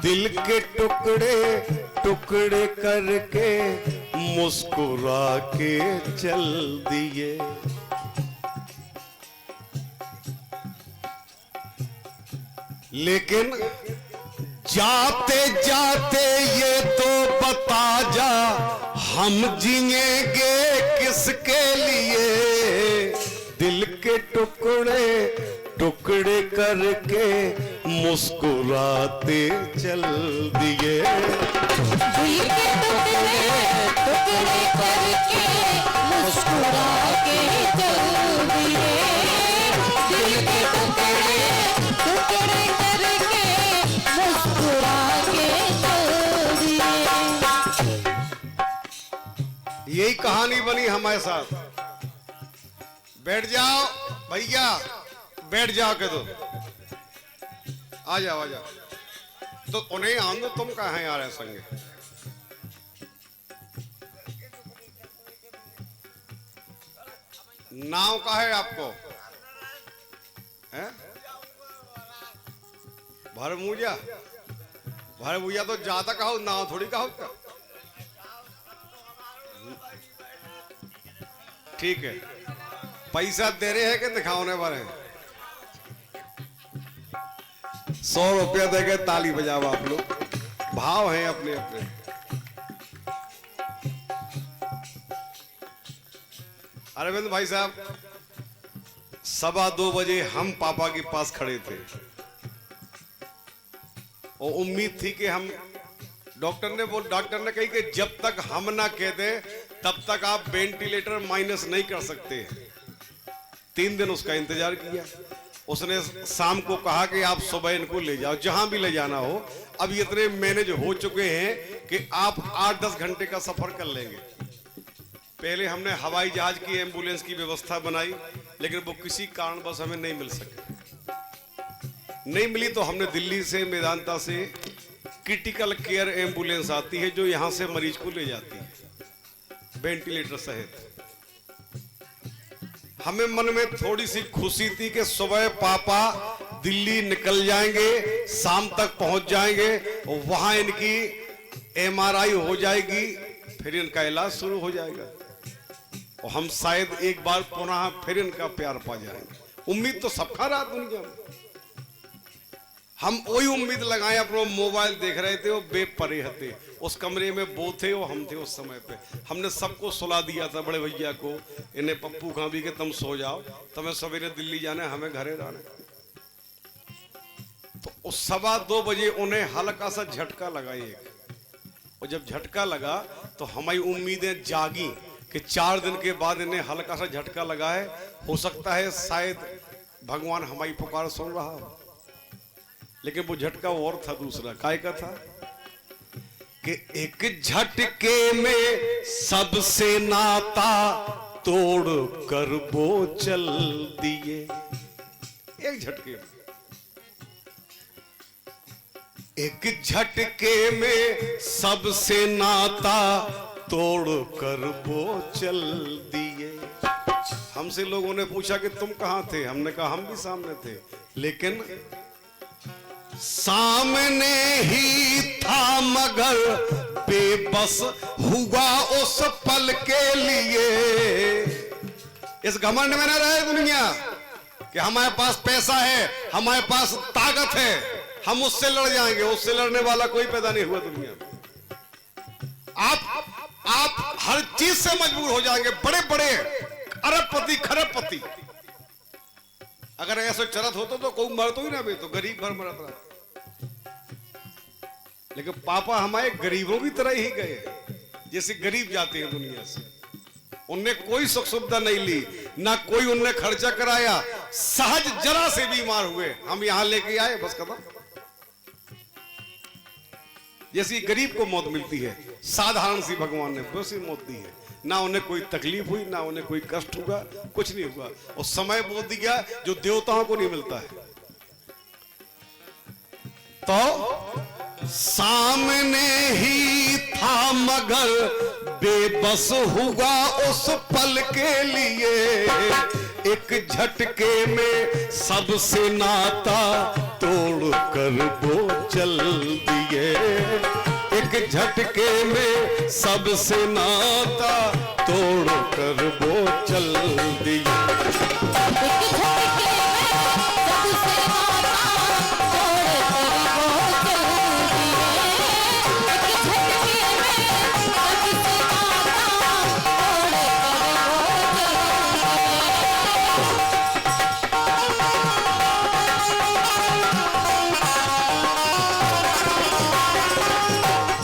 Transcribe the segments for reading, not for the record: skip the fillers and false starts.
दिल के टुकड़े टुकड़े करके मुस्कुरा के चल दिए। लेकिन जाते जाते ये तो बता जा, हम जिएंगे किसके लिए? दिल के टुकड़े टुकड़े करके मुस्कुराते चल दिए। दिल के टुकड़े टुकड़े करके मुस्कुरा के चल दिए। दिल के टुकड़े टुकड़े करके मुस्कुरा के चल दिए। यही कहानी बनी हमारे साथ। बैठ जाओ भैया, बैठ जाओ के दो, आ जाओ आ जाओ। तो उन्हें आंदो, तुम कहाँ आ रहे संगे? नाव का है आपको? है भरमूजा? भरमूजा तो ज्यादा कहो, नाव थोड़ी कहो क्या? ठीक है, पैसा दे रहे हैं कि दिखाने वाले हैं? 100 रुपया देके ताली बजाओ आप लोग। भाव हैं अपने अपने। अरविंद भाई साहब, 2:15 बजे हम पापा के पास खड़े थे और उम्मीद थी कि हम, डॉक्टर ने कही कि जब तक हम ना कहते तब तक आप वेंटिलेटर माइनस नहीं कर सकते। 3 दिन उसका इंतजार किया। उसने शाम को कहा कि आप सुबह इनको ले जाओ, जहां भी ले जाना हो। अब इतने मैनेज हो चुके हैं कि आप 8-10 घंटे का सफर कर लेंगे। पहले हमने हवाई जहाज की एम्बुलेंस की व्यवस्था बनाई, लेकिन वो किसी कारणवश हमें नहीं मिल सके। नहीं मिली तो हमने दिल्ली से, मेदांता से क्रिटिकल केयर एम्बुलेंस आती है जो यहां से मरीज को ले जाती है वेंटिलेटर सहित। हमें मन में थोड़ी सी खुशी थी कि सुबह पापा दिल्ली निकल जाएंगे, शाम तक पहुंच जाएंगे और वहां इनकी MRI हो जाएगी, फिर इनका इलाज शुरू हो जाएगा और हम शायद एक बार पुनः फिर इनका प्यार पा जाएंगे। उम्मीद तो सबका रहा दुनिया में। हम वही उम्मीद लगाए, अपना मोबाइल देख रहे थे, वो बेपरे थे। उस कमरे में वो थे और हम थे। उस समय पे हमने सबको सुला दिया था, बड़े भैया को, इन्हें पप्पू खां भी के तुम सो जाओ, तुम्हें सवेरे दिल्ली जाना है, हमें घरे जाना है। तो उस 2:15 बजे उन्हें हल्का सा झटका लगा एक, और जब झटका लगा तो हमारी उम्मीदें जागी कि 4 दिन के बाद इन्हें हल्का सा झटका लगा है, हो सकता है शायद भगवान हमारी पुकार सुन रहा हो। लेकिन वो झटका और था दूसरा। काय का था कि एक झटके में सबसे नाता तोड़ कर वो चल दिए। एक झटके में, एक झटके में सबसे नाता तोड़ कर वो चल दिए। हमसे लोगों ने पूछा कि तुम कहां थे? हमने कहा हम भी सामने थे, लेकिन सामने ही था मगर बेबस हुआ उस पल के लिए। इस घमंड में न रहे दुनिया कि हमारे पास पैसा है, हमारे पास ताकत है, हम उससे लड़ जाएंगे। उससे लड़ने वाला कोई पैदा नहीं हुआ दुनिया में। आप हर चीज से मजबूर हो जाएंगे। बड़े बड़े अरबपति खरबपति अगर ऐसे चरत होता तो कोई मरतो ही ना, भी तो गरीब घर मरत रहा। लेकिन पापा हमारे गरीबों की तरह ही गए, जैसे गरीब जाते हैं दुनिया से। उनने कोई सुख सुविधा नहीं ली, ना कोई उनने खर्चा कराया। सहज जरा से बीमार हुए, हम यहां लेके आए, बस खत्म। जैसी गरीब को मौत मिलती है, साधारण सी भगवान ने वैसी मौत दी है। ना उन्हें कोई तकलीफ हुई, ना उन्हें कोई कष्ट हुआ, कुछ नहीं हुआ। और समय वो दिया जो देवताओं को नहीं मिलता है। तो सामने ही था मगर बेबस हुआ उस पल के लिए। एक झटके में सबसे नाता तोड़ कर वो चल दिए। एक झटके में सबसे नाता तोड़ कर वो चल दिए।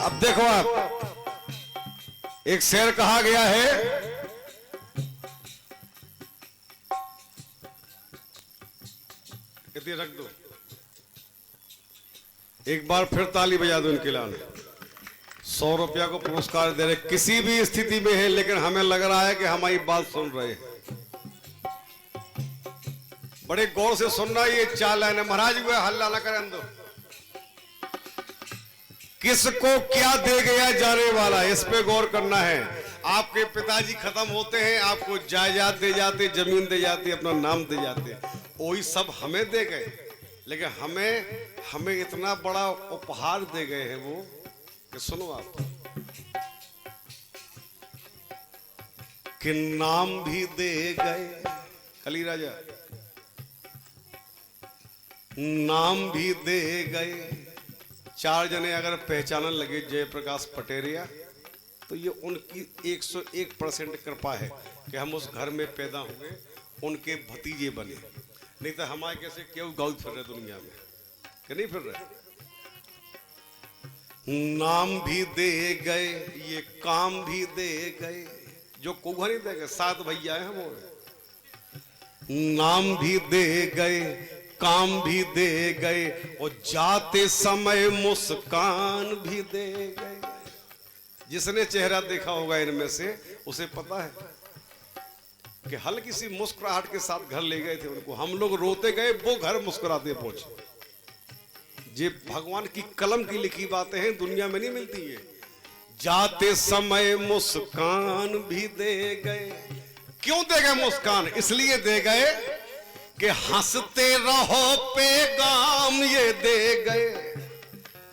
अब देखो आप, एक शेर कहा गया है, रख दो, एक बार फिर ताली बजा दो इनके लिए। 100 रुपया को पुरस्कार दे रहे, किसी भी स्थिति में है, लेकिन हमें लग रहा है कि हमारी बात सुन रहे हैं। बड़े गौर से सुनना, ये चाल है। महाराज हुए हल्ला ना करें अंदर। किसको क्या दे गया जाने वाला, इस पे गौर करना है। आपके पिताजी खत्म होते हैं, आपको जायदाद दे जाते, जमीन दे जाती, अपना नाम दे जाते, वही सब हमें दे गए। लेकिन हमें इतना बड़ा उपहार दे गए हैं वो, कि सुनो आप, कि नाम भी दे गए। कली राजा नाम भी दे गए। 4 जने अगर पहचानने लगे जयप्रकाश पटेरिया, तो ये उनकी 101% कृपा है कि हम उस घर में पैदा हुए, उनके भतीजे बने। नहीं तो हमारे कैसे क्यों गाँव फिर रहे दुनिया में, कि नहीं फिर रहे। नाम भी दे गए, ये काम भी दे गए, जो कुआ नहीं दे गए, 7 भैया हैं वो। नाम भी दे गए, काम भी दे गए, और जाते समय मुस्कान भी दे गए। जिसने चेहरा देखा होगा इनमें से, उसे पता है कि हल्की सी मुस्कुराहट के साथ घर ले गए थे उनको। हम लोग रोते गए, वो घर मुस्कुराते पहुंचे। ये भगवान की कलम की लिखी बातें हैं, दुनिया में नहीं मिलती है। जाते समय मुस्कान भी दे गए। क्यों दे गए मुस्कान? इसलिए दे गए कि हंसते रहो पैगाम ये दे गए।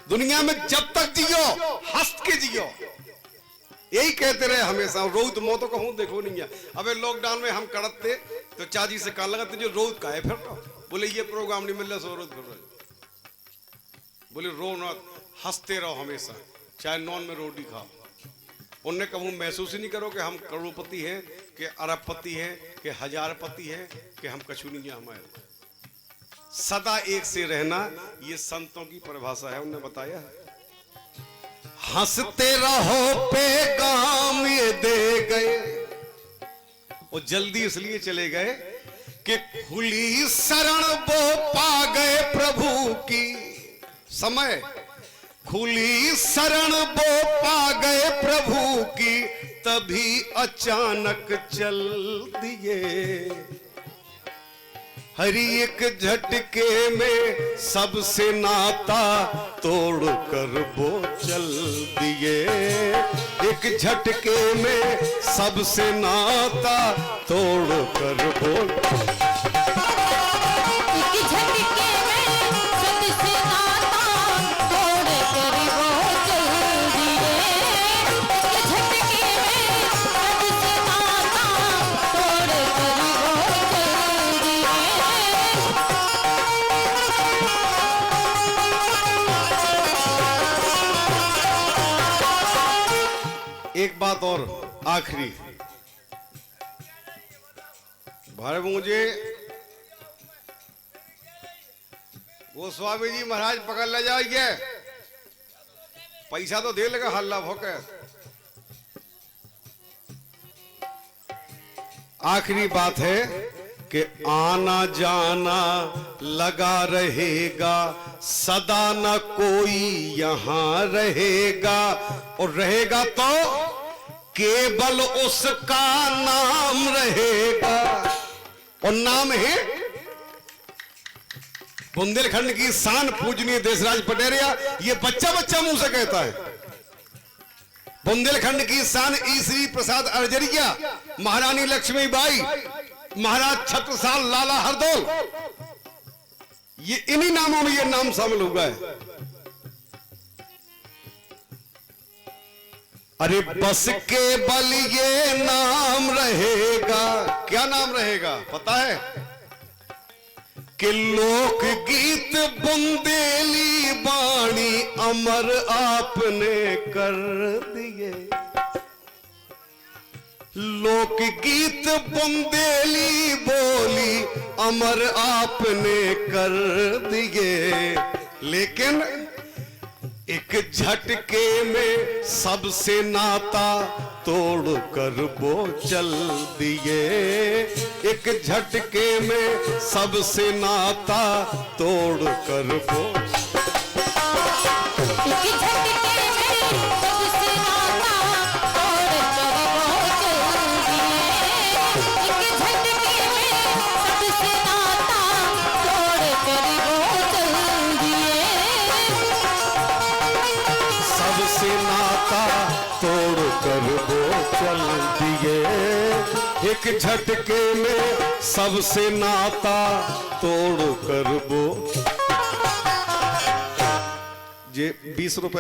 दुनिया में जब तक जियो हंस के जियो, यही कहते रहे हमेशा। रोज मौतों का हूं देखो नहीं है। अबे लॉकडाउन में हम कड़ते तो चाची से कहा लगाते, जो रोज का है फिर रहो। बोले ये प्रोग्राम नहीं मिल रहा, सो रोज फिर रहे। बोले रो ना, हंसते रहो हमेशा, चाहे नॉन में रोटी खाओ। उनने कभी महसूस ही नहीं करो कि हम करोड़पति हैं, कि अरबपति हैं, कि हजारपति हैं, कि हम कछु नहीं है। हमारे सदा एक से रहना, ये संतों की परिभाषा है, उन्होंने बताया है। हंसते रहो पैगाम ये दे गए। और जल्दी इसलिए चले गए कि खुली शरण वो पा गए प्रभु की। समय खुली शरण वो पा गए प्रभु की, तभी अचानक चल दिए। हरि एक झटके में सबसे नाता तोड़ कर वो चल दिए। एक झटके में सबसे नाता तोड़ कर वो एक बात और आखिरी, भाई मुझे गोस्वामी जी महाराज पकड़ ले जाइए, पैसा तो दे लेगा हल्ला भोके। आखिरी बात है कि आना जाना लगा रहेगा, सदा न कोई यहां रहेगा, और रहेगा तो केवल उसका नाम रहेगा। और नाम है बुंदेलखंड की शान पूजनीय देशराज पटेरिया। ये बच्चा बच्चा मुंह से कहता है। बुंदेलखंड की शान ई श्री प्रसाद अर्जरिया, महारानी लक्ष्मीबाई, महाराज छत्रसाल, लाला हरदौल, ये इन्हीं नामों में ये नाम शामिल हुआ है। अरे बस के बल ये नाम रहेगा, क्या नाम रहेगा पता है? कि लोक गीत बुंदेली बाणी अमर आपने कर दिए। लोक गीत बुंदेली बोली अमर आपने कर दिए। लेकिन एक झटके में सबसे नाता तोड़ कर वो चल दिए। एक झटके में सबसे नाता तोड़ कर वो, एक झटके में सबसे नाता तोड़ कर वो चल दिए। एक झटके में सबसे नाता तोड़ कर वो चल दिए। सबसे नाता तोड़ कर वो चल दिए। एक झटके में सबसे नाता तोड़ कर वो। ये 20 रुपए